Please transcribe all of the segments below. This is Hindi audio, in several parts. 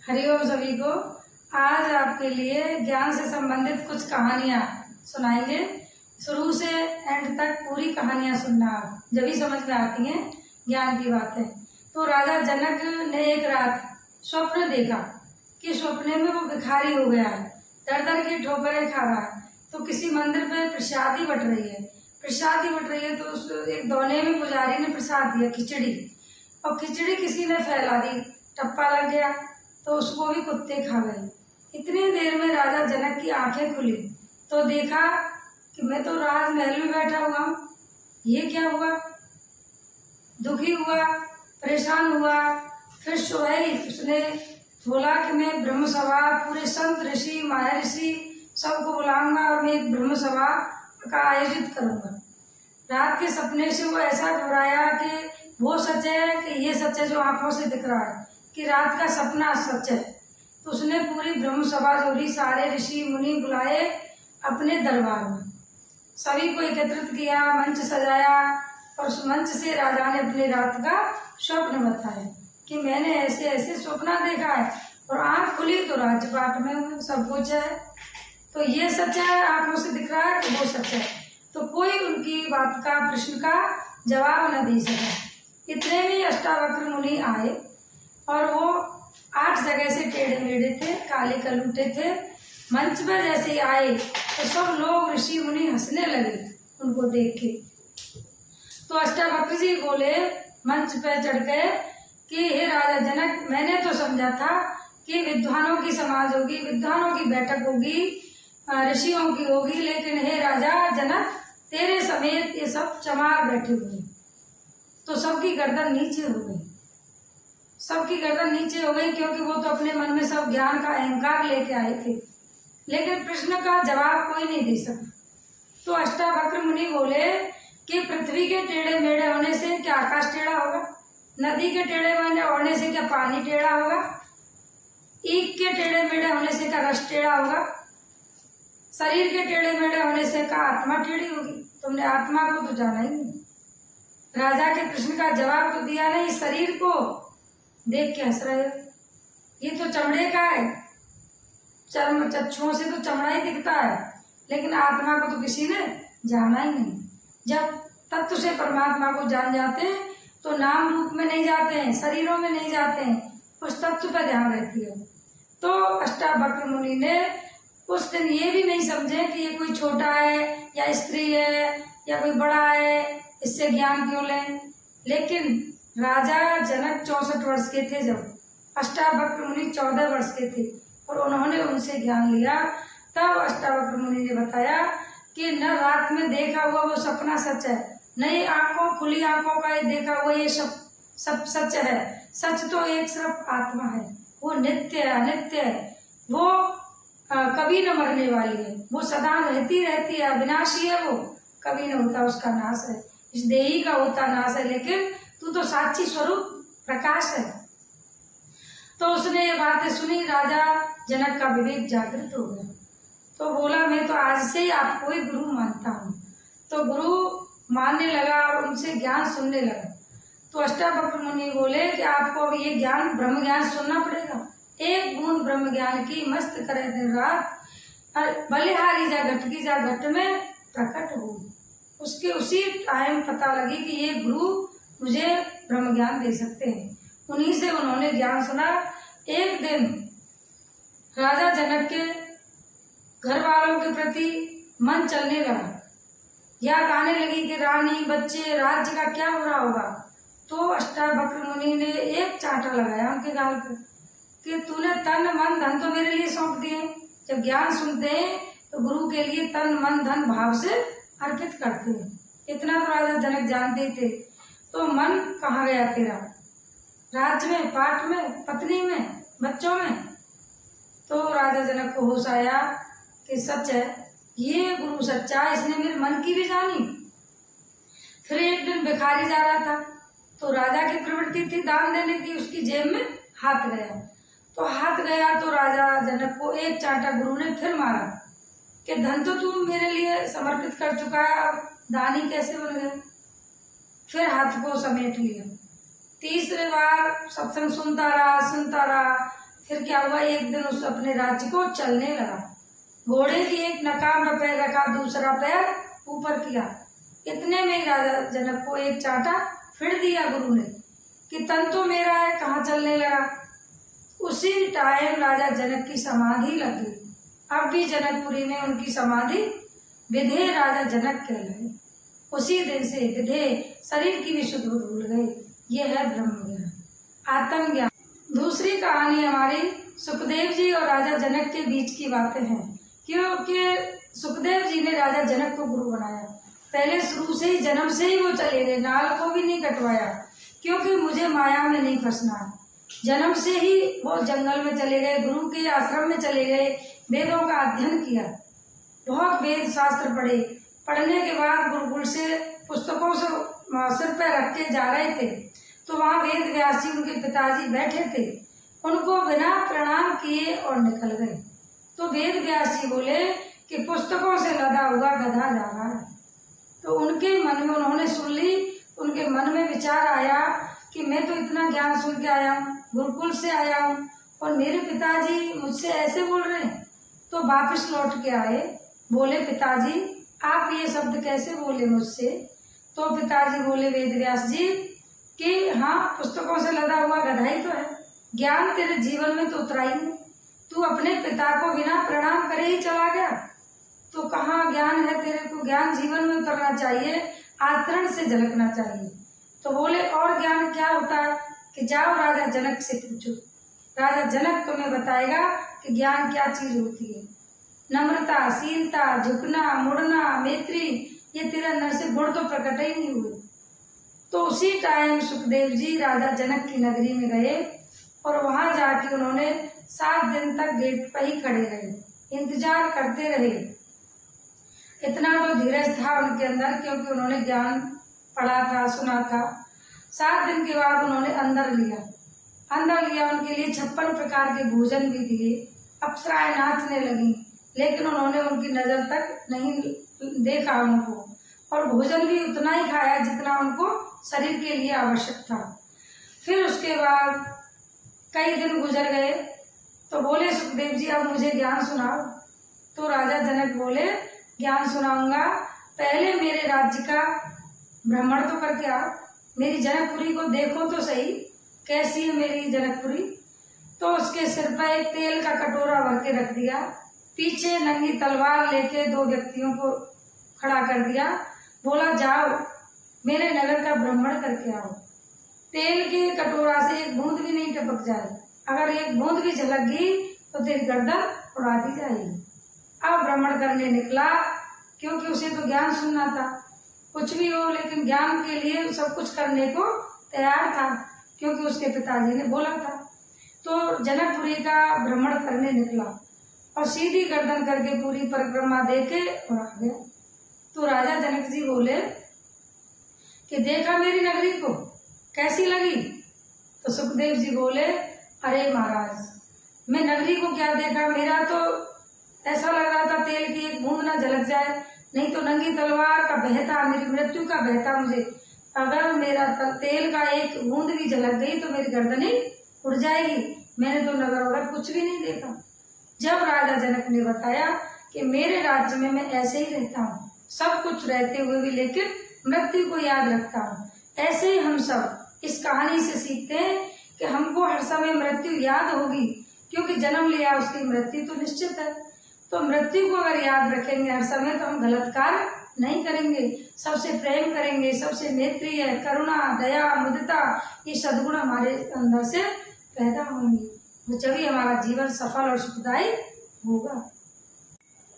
हरिओम सभी को। आज आपके लिए ज्ञान से संबंधित कुछ कहानियाँ सुनाएंगे। शुरू से एंड तक पूरी कहानियाँ सुनना, जब भी समझ में आती हैं ज्ञान की बातें। तो राजा जनक ने एक रात स्वप्न देखा कि स्वप्ने में वो भिखारी हो गया है, दर दर की ठोकरें खा रहा है। तो किसी मंदिर पे प्रसादी बट रही है, तो उस एक दोने में पुजारी ने प्रसाद दिया, खिचड़ी, और खिचड़ी किसी ने फैला दी, टप्पा लग गया तो उसको भी कुत्ते खा गए। इतनी देर में राजा जनक की आंखें खुली तो देखा कि मैं तो राजमहल में बैठा हुआ हूँ, ये क्या हुआ। दुखी हुआ, परेशान हुआ। फिर सुबह उसने बोला कि मैं ब्रह्म सभा, पूरे संत ऋषि महर्षि सबको बुलाऊंगा और मैं एक ब्रह्म सभा का आयोजित करूंगा। रात के सपने से वो ऐसा घबराया कि वो सच है कि ये सच है जो आंखों से दिख रहा है, कि रात का सपना सच है। तो उसने पूरी ब्रह्म सभा जोड़ी, सारे ऋषि मुनि बुलाए अपने दरबार में, सभी को एकत्रित किया, मंच सजाया और उस मंच से राजा ने अपनी रात का स्वप्न बताया कि मैंने ऐसे ऐसे स्वप्न देखा है, और आंख खुली तो राजपाट में सब कुछ है। तो ये सच है, आंखों से दिख रहा है कि वो सच है। तो कोई उनकी बात का, प्रश्न का जवाब न दे सका। इतने में अष्टावक्र मुनि आए और वो 8 जगह से टेढ़े मेढ़े थे, काले कलूटे थे। मंच पर जैसे ही आए तो सब लोग ऋषि मुनि हंसने लगे उनको देख के। तो अष्टावक्र जी बोले मंच पर चढ़ गए कि हे राजा जनक, मैंने तो समझा था कि विद्वानों की समाज होगी, विद्वानों की बैठक होगी, ऋषियों की होगी, लेकिन हे राजा जनक, तेरे समेत ये सब चमार बैठे हुए। तो सबकी गर्दन नीचे हो गई, क्योंकि वो तो अपने मन में सब ज्ञान का अहंकार लेके आए थे, लेकिन प्रश्न का जवाब कोई नहीं दे सका। तो अष्टावक्र मुनि बोले कि पृथ्वी के टेढ़े मेढ़े होने से क्या आकाश टेढ़ा होगा, नदी के टेढ़े मेढ़े होने से क्या पानी टेढ़ा होगा, ईख के टेढ़े मेढ़े होने से क्या रस टेढ़ा होगा, शरीर के टेढ़े मेढ़े होने से क्या आत्मा टेढ़ी होगी। तुमने आत्मा को तो जाना ही नहीं, राजा के प्रश्न का जवाब तो दिया नहीं, शरीर को देख के हंस रहे हो। ये तो चमड़े का है, चर्म चक्षुओं से तो चमड़ा ही दिखता है, लेकिन आत्मा को तो किसी ने जाना ही नहीं। जब तत्व से परमात्मा को जान जाते हैं तो नाम रूप में नहीं जाते हैं, शरीरों में नहीं जाते हैं, उस तत्व पर ध्यान रहती है। तो अष्टावक्र मुनि ने उस दिन ये भी नहीं समझे कि ये कोई छोटा है या स्त्री है या कोई बड़ा है, इससे ज्ञान क्यों लें। लेकिन राजा जनक 64 वर्ष के थे जब अष्टावक्र मुनि 14 वर्ष के थे, और उन्होंने उनसे ज्ञान लिया। तब अष्टावक्र मुनि ने बताया कि न रात में देखा हुआ वो सपना सच है, नई आंखों, खुली आंखों का ये देखा हुआ ये सब सच है। सच तो एक सिर्फ आत्मा है, वो नित्य है, अनित्य है, वो कभी न मरने वाली है, वो सदा रहती है, अविनाशी है, वो कभी न होता उसका नाश है। इस देही का होता नाश है, लेकिन तू तो साक्षी स्वरूप प्रकाश है। तो उसने ये बातें सुनी, राजा जनक का विवेक जागृत हो गया। तो बोला मैं तो आज से ही आपको ही गुरु मानता हूँ। तो गुरु मानने लगा और उनसे ज्ञान सुनने लगा। तो अष्टावक्र मुनि बोले कि आपको अब ये ज्ञान, ब्रह्म ज्ञान सुनना पड़ेगा। एक बूंद ब्रह्म ज्ञान की मस्त करे दिन रात, बलिहारी जा घट की जा घट में प्रकट हो। उसके उसी टाइम पता लगी कि ये गुरु मुझे ब्रह्म ज्ञान दे सकते हैं। उन्हीं से उन्होंने ज्ञान सुना। एक दिन राजा जनक के घर वालों के प्रति मन चलने लगा, याद आने लगी कि रानी, बच्चे, राज्य का क्या हो रहा होगा। तो अष्टावक्र मुनि ने एक चांटा लगाया उनके गाल पर कि तूने तन मन धन तो मेरे लिए सौंप दिए। जब ज्ञान सुनते हैं तो गुरु के लिए तन मन धन भाव से अर्पित करते हैं। इतना तो राजा जनक जानते थे। तो मन कहाँ गया तेरा, राज्य में, पाठ में, पत्नी में, बच्चों में। तो राजा जनक को होश आया कि सच है, ये गुरु सच्चा है, इसने मेरे मन की भी जानी। फिर एक दिन भिखारी जा रहा था, तो राजा की प्रवृत्ति थी दान देने की, उसकी जेब में हाथ गया। तो राजा जनक को एक चांटा गुरु ने फिर मारा कि धन तो तू मेरे लिए समर्पित कर चुका है, अब दानी कैसे बन गया। फिर हाथ को समेट लिया। तीसरे बार सत्संग सुनता रहा, फिर क्या हुआ, एक दिन उस अपने राज्य को चलने लगा। घोड़े की एक नकाब में पैर रखा, दूसरा पैर ऊपर किया। इतने में ही राजा जनक को एक चांटा फिर दिया गुरु ने कि तन तो मेरा है, कहाँ चलने लगा। उसी टाइम राजा जनक की समाधि लग गई। अब भी जनकपुरी में उनकी समाधि विधे राजा जनक कहलाए। उसी दिन से विधे शरीर की भी शुद्ध भूल गए। ये है ब्रह्म ज्ञान, आत्म ज्ञान। दूसरी कहानी हमारी सुखदेव जी और राजा जनक के बीच की बातें हैं, क्योंकि सुखदेव जी ने राजा जनक को गुरु बनाया। पहले शुरू से ही, जन्म से ही वो चले गए, नाल को भी नहीं कटवाया, क्योंकि मुझे माया में नहीं फंसना। जन्म से ही वो जंगल में चले गए, गुरु के आश्रम में चले गए, वेदों का अध्ययन किया, बहुत वेद शास्त्र पढ़े। पढ़ने के बाद गुरुकुल से पुस्तकों से सिर पर रख के जा रहे थे, तो वहाँ वेद व्यास जी उनके पिताजी बैठे थे। उनको बिना प्रणाम किए और निकल गए। तो वेद व्यास जी बोले कि पुस्तकों से लदा हुआ गधा जा रहा है। तो उनके मन में, उन्होंने सुन ली, उनके मन में विचार आया कि मैं तो इतना ज्ञान सुन के आया हूँ, गुरुकुल से आया हूँ, और मेरे पिताजी मुझसे ऐसे बोल रहे हैं। तो वापस लौट के आए, बोले पिताजी आप ये शब्द कैसे बोले मुझसे। तो पिताजी बोले वेद व्यास जी कि हाँ, पुस्तकों से लदा हुआ गधा ही तो है, ज्ञान तेरे जीवन में तो उतरा ही नहीं। तू अपने पिता को बिना प्रणाम करे ही चला गया, तो कहाँ ज्ञान है तेरे को। ज्ञान जीवन में उतरना चाहिए, आचरण से झलकना चाहिए। तो बोले और ज्ञान क्या होता है कि जाओ राजा जनक से पूछो, राजा जनक तुम्हें बताएगा कि ज्ञान क्या चीज होती है। नम्रता, शीलता, झुकना, मुड़ना, मैत्री, ये तेरा अंदर से गुण तो प्रकट ही नहीं हुए। तो उसी टाइम सुखदेव जी राजा जनक की नगरी में गए और वहां जाके उन्होंने 7 दिन तक गेट पर ही खड़े रहे, इंतजार करते रहे। इतना तो धीरज था उनके अंदर, क्योंकि उन्होंने ज्ञान पढ़ा था, सुना था। 7 दिन के बाद उन्होंने अंदर लिया, उनके लिए 56 प्रकार के भोजन भी दिए। अप्सराएं नाचने लगी, लेकिन उन्होंने उनकी नजर तक नहीं देखा उनको, और भोजन भी उतना ही खाया जितना उनको शरीर के लिए आवश्यक था। फिर उसके बाद कई दिन गुजर गए, तो बोले सुखदेव जी अब मुझे ज्ञान सुनाओ। तो राजा जनक बोले ज्ञान सुनाऊंगा, पहले मेरे राज्य का भ्रमण तो करके आओ, मेरी जनकपुरी को देखो तो सही, कैसी है मेरी जनकपुरी। तो उसके सिर पर एक तेल का कटोरा भर के रख दिया, पीछे नंगी तलवार लेके 2 व्यक्तियों को खड़ा कर दिया, बोला जाओ मेरे नगर का भ्रमण करके आओ। तेल के कटोरा से एक बूंद भी नहीं टपक जाए, अगर एक बूंद भी झलक गई तो तेरी गर्दन उड़ा दी जाएगी। अब भ्रमण करने निकला, क्योंकि उसे तो ज्ञान सुनना था, कुछ भी हो लेकिन ज्ञान के लिए सब कुछ करने को तैयार था, क्योंकि उसके पिताजी ने बोला था। तो जनकपुरी का भ्रमण करने निकला और सीधी गर्दन करके पूरी परिक्रमा देके और आ गया। तो राजा जनक जी बोले कि देखा मेरी नगरी को कैसी लगी। तो सुखदेव जी बोले अरे महाराज, मैं नगरी को क्या देखा, मेरा तो ऐसा लग रहा था तेल की एक बूंद ना झलक जाए, नहीं तो नंगी तलवार का बहता, मेरी मृत्यु का बहता मुझे, अगर मेरा तेल का एक बूंद भी झलक गई तो मेरी गर्दन ही उड़ जाएगी। मैंने तो नगर वगर कुछ भी नहीं देखा। जब राजा जनक ने बताया कि मेरे राज्य में मैं ऐसे ही रहता हूँ, सब कुछ रहते हुए भी लेकिन मृत्यु को याद रखता हूँ, ऐसे ही हम सब इस कहानी से सीखते हैं कि हमको हर समय मृत्यु याद होगी, क्योंकि जन्म लिया उसकी मृत्यु तो निश्चित है। तो मृत्यु को अगर याद रखेंगे हर समय तो हम गलत कार्य नहीं करेंगे, सबसे प्रेम करेंगे, सबसे मैत्री है, करुणा, दया, मुदिता, ये सद्गुण हमारे अंदर से पैदा होंगे, तो जभी हमारा जीवन सफल और सुखदायी होगा।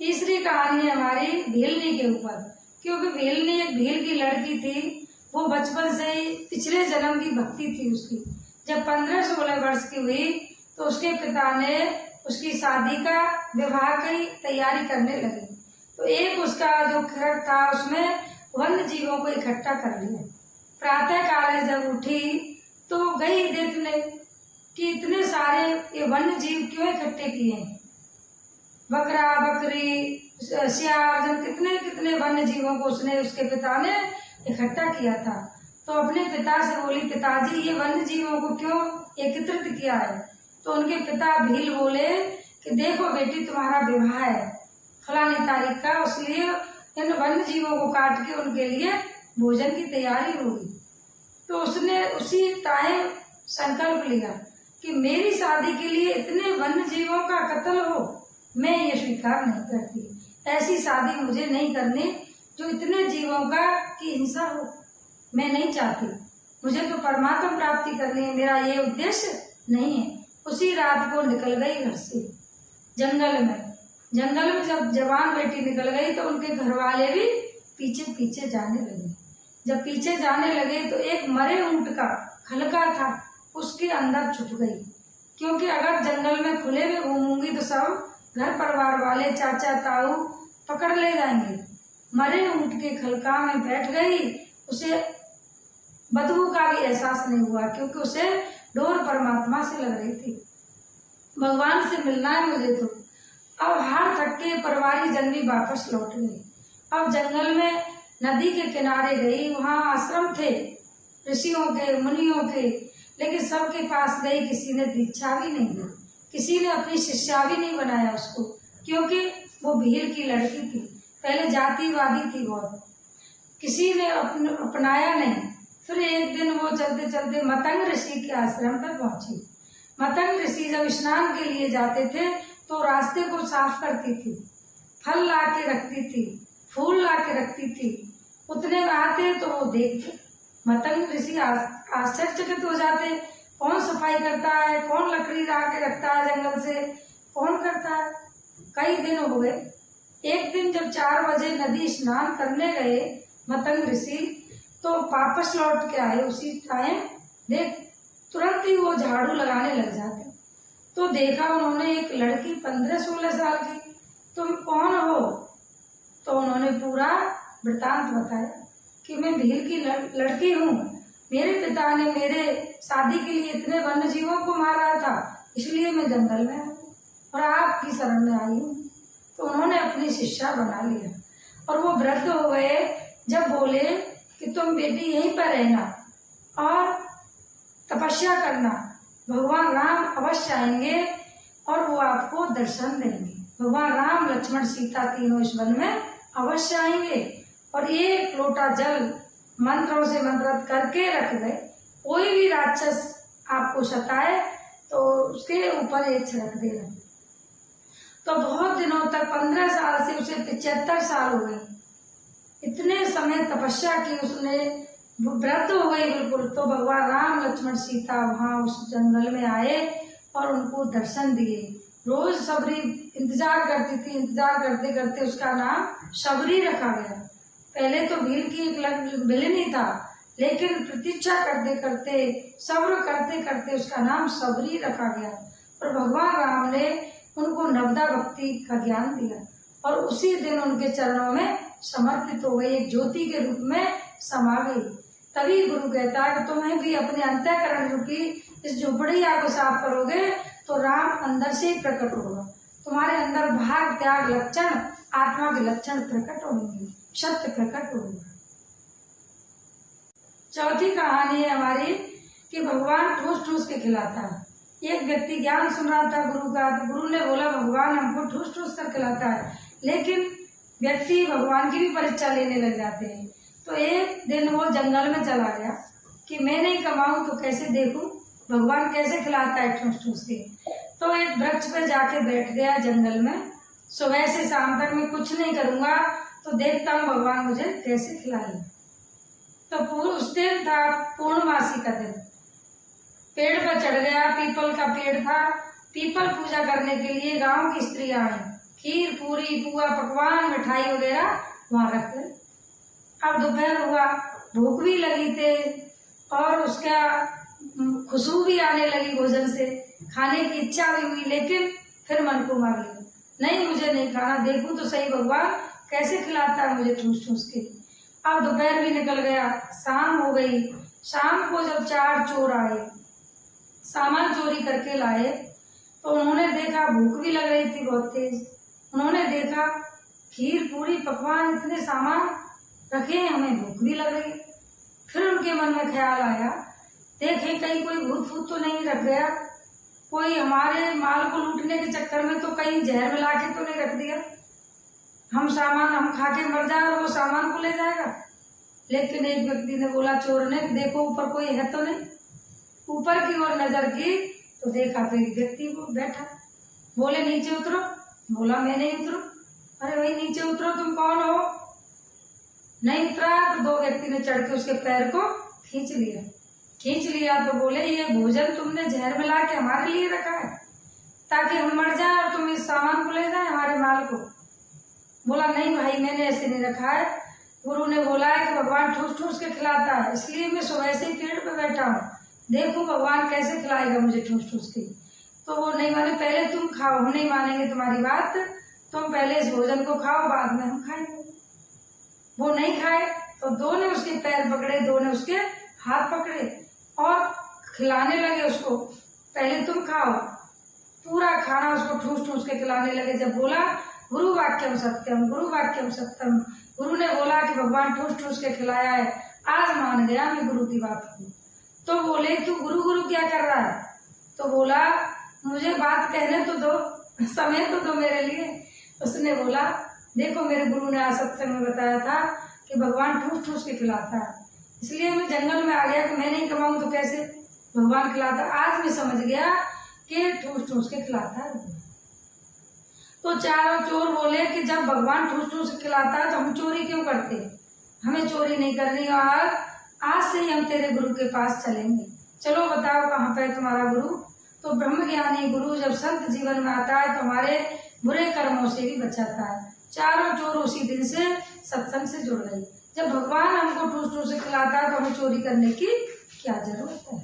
तीसरी कहानी है हमारी भीलनी के ऊपर, क्योंकि भीलनी एक भील की लड़की थी, वो बचपन से ही पिछले जन्म की भक्ति थी उसकी। जब 15-16 वर्ष की हुई तो उसके पिता ने उसकी शादी का, विवाह की तैयारी करने लगे। तो एक उसका जो खरक था उसमें वन्य जीवों को इकट्ठा कर लिया। प्रातः काल जब उठी तो गई देखने कि इतने सारे ये वन्य जीव क्यों इकट्ठे किए हैं, बकरा, बकरी, सियार, कितने कितने वन्य जीवों को उसने, उसके पिता ने इकट्ठा किया था। तो अपने पिता से बोली पिताजी ये वन्य जीवों को क्यों एकत्रित किया है। तो उनके पिता भील बोले कि देखो बेटी, तुम्हारा विवाह है फलानी तारीख का, इसलिए इन वन्य जीवों को काट के उनके लिए भोजन की तैयारी होगी। तो उसने उसी टाइम संकल्प लिया कि मेरी शादी के लिए इतने वन्य जीवों का कत्ल हो, मैं ये स्वीकार नहीं करती। ऐसी शादी मुझे नहीं करनी जो इतने जीवों की हिंसा हो, मैं नहीं चाहती। मुझे तो परमात्मा प्राप्ति करनी है, मेरा ये उद्देश्य नहीं है। उसी रात को निकल गई घर से जंगल में। जंगल में जब जवान बेटी निकल गई तो उनके घर वाले भी पीछे पीछे जाने लगे। जब पीछे जाने लगे तो एक मरे ऊंट का खलका था, उसके अंदर छुप गई, क्योंकि अगर जंगल में खुले में घूमूंगी तो सब घर परिवार वाले, चाचा ताऊ पकड़ ले जाएंगे। मरे ऊंट के खलका में बैठ गई। उसे बदबू का भी एहसास नहीं हुआ, क्योंकि उसे डोर परमात्मा से लग रही थी, भगवान से मिलना है मुझे। तो अब हार थक के परवारी जंगली वापस लौट गई। अब जंगल में नदी के किनारे गई, वहाँ आश्रम थे ऋषियों के, मुनियों के, लेकिन सबके पास गई, किसी ने दीक्षा भी नहीं दी, किसी ने अपनी शिष्या भी नहीं बनाया उसको, क्योंकि वो भील की लड़की थी, पहले जातिवादी थी बहुत, किसी ने अपनाया नहीं। फिर एक दिन वो चलते चलते मतंग ऋषि के आश्रम पर पहुंची। मतंग ऋषि जब स्नान के लिए जाते थे तो रास्ते को साफ करती थी, फल ला के रखती थी, फूल ला के रखती थी। उतने में आते तो वो देखते, मतंग ऋषि आश्चर्यचकित हो जाते, कौन सफाई करता है, कौन लकड़ी ला के रखता है जंगल से, कौन करता है। कई दिन हो गए। एक दिन जब 4 बजे नदी स्नान करने गए मतंग ऋषि, तो वापस लौट के आए उसी टाइम, देख तुरंत ही वो झाड़ू लगाने लग जाते। तो देखा उन्होंने एक लड़की 15-16 साल की, तुम कौन हो? तो उन्होंने पूरा वृतांत बताया कि मैं भील की लड़की हूँ, मेरे पिता ने मेरे शादी के लिए इतने वन्य जीवों को मार रहा था, इसलिए मैं जंगल में हूँ और आपकी शरण में आई हूँ। तो उन्होंने अपनी शिष्या बना लिया और वो वृद्ध हो गए। जब बोले कि तुम बेटी यहीं पर रहना और तपस्या करना, भगवान राम अवश्य आएंगे और वो आपको दर्शन देंगे। भगवान राम, लक्ष्मण, सीता तीनों इस वन में अवश्य आएंगे। और एक लोटा जल मंत्रों से मंत्रित करके रख गए, कोई भी राक्षस आपको सताए तो उसके ऊपर एक रख देना। तो बहुत दिनों तक 15 साल से उसे 75 साल हो गए, इतने समय तपस्या की उसने, वृद्ध हो गई बिल्कुल। तो भगवान राम, लक्ष्मण, सीता वहाँ उस जंगल में आए और उनको दर्शन दिए। रोज सबरी इंतजार करती थी, इंतजार करते करते उसका नाम सबरी रखा गया। पहले तो भील की एक बिलिनी था, लेकिन प्रतीक्षा करते करते, सब्र करते करते उसका नाम सबरी रखा गया। और भगवान राम ने उनको नवदा भक्ति का ज्ञान दिया और उसी दिन उनके चरणों में समर्पित हो गई, एक ज्योति के रूप में समा गई। तभी गुरु कहता है कि तुम्हें भी अपने अंतःकरण रूपी इस झोपड़िया को साफ करोगे तो राम अंदर से ही प्रकट होगा। तुम्हारे अंदर भाग, त्याग, लक्षण, आत्मा के लक्षण प्रकट होंगे, सत्य प्रकट होगा। चौथी कहानी है हमारी कि भगवान ठूस ठूस के खिलाता है। एक व्यक्ति ज्ञान सुन रहा था गुरु का, तो गुरु ने बोला भगवान हमको ठूस ठूस कर खिलाता है, लेकिन व्यक्ति भगवान की भी परीक्षा लेने लग जाते हैं। तो एक दिन वो जंगल में चला गया कि मैं नहीं कमाऊं तो कैसे देखूं भगवान कैसे खिलाता है ठूस ठूस के। तो एक वृक्ष पर जाके बैठ गया जंगल में, सुबह से शाम तक मैं कुछ नहीं करूंगा तो देखता हूँ भगवान मुझे कैसे खिलाए। तो उस दिन था पूर्णमासी का दिन, पेड़ पर चढ़ गया, पीपल का पेड़ था। पीपल पूजा करने के लिए गांव की स्त्रियां आई, खीर, पूरी, पुआ, पकवान, मिठाई वगैरह वहां रख गए। अब दोपहर हुआ, भूख भी लगी थे और उसका खुशबू भी आने लगी भोजन से, खाने की इच्छा भी हुई, लेकिन फिर मन को मार लिया, नहीं मुझे नहीं खाना, देखूं तो सही भगवान कैसे खिलाता है मुझे ठूस ठूस के। अब दोपहर भी निकल गया, शाम हो गई। शाम को जब 4 चोर आए, सामान चोरी करके लाए, तो उन्होंने देखा भूख भी लग रही थी बहुत तेज। उन्होंने देखा खीर, पूरी, पकवान, इतने सामान रखे, हमें भूख भी लग रही। फिर उनके मन में ख्याल आया, देखें कहीं कोई भूत फूत तो नहीं रख गया। कोई हमारे माल को लूटने के चक्कर में तो कहीं जहर मिला के तो नहीं रख दिया, हम सामान हम खा के मर जाए और वो सामान को ले जाएगा। लेकिन एक व्यक्ति ने बोला, चोर ने, देखो ऊपर कोई है तो नहीं। ऊपर की ओर नजर की तो देखा तो एक व्यक्ति वो बैठा। बोले नीचे उतरो। बोला मैं नहीं उतरू। अरे भाई नीचे उतरो, तुम कौन हो? नहीं उतरा तो दो व्यक्ति ने चढ़ के उसके पैर को खींच लिया तो बोले ये भोजन तुमने जहर मिला के हमारे लिए रखा है ताकि हम मर जाए और तुम इस सामान को ले जाए, हमारे माल को। बोला नहीं भाई मैंने ऐसे नहीं रखा है। गुरु ने बोला है कि भगवान ठूस ठूस के खिलाता है, इसलिए मैं सुबह से ही पेड़ पे बैठा हूँ, देखो भगवान कैसे खिलाएगा मुझे ठूस ठूस के। तो वो नहीं माने, पहले तुम खाओ, हम नहीं मानेंगे तुम्हारी बात, तुम पहले इस भोजन को खाओ, बाद में हम खाएंगे। वो नहीं खाए तो दो ने उसके पैर पकड़े, दो ने उसके हाथ पकड़े और खिलाने लगे उसको। पहले तुम खाओ, पूरा खाना उसको ठूस ठूस के खिलाने लगे। जब बोला गुरु वाक्यम सत्यम, गुरु वाक्यम सत्यम, गुरु ने बोला कि भगवान ठूस ठूस के खिलाया है, आज मान गया मैं गुरु की बात को। तो बोले तू गुरु गुरु क्या कर रहा है? तो बोला मुझे बात कहने तो दो, समय तो दो मेरे लिए। उसने बोला देखो मेरे गुरु ने आज सत्संग में बताया था कि भगवान ठूस ठूस के खिलाता है, इसलिए मैं जंगल में आ गया कि मैं नहीं कमाऊं तो कैसे भगवान खिलाता। आज मैं समझ गया कि ठूस ठूस के खिलाता है। तो चारों चोर बोले कि जब भगवान ठूस ठूस के खिलाता है तो हम चोरी क्यों करते? हमें चोरी नहीं करनी और आज से ही हम तेरे गुरु के पास चलेंगे। चलो बताओ कहाँ पे तुम्हारा गुरु? तो ब्रह्म ज्ञानी गुरु जब संत जीवन में आता है तो हमारे बुरे कर्मों से भी बचाता है। चारों चोर उसी दिन से सत्संग से जुड़ गए। जब भगवान हमको ठूस ठूस से खिलाता है तो हमें चोरी करने की क्या जरूरत है?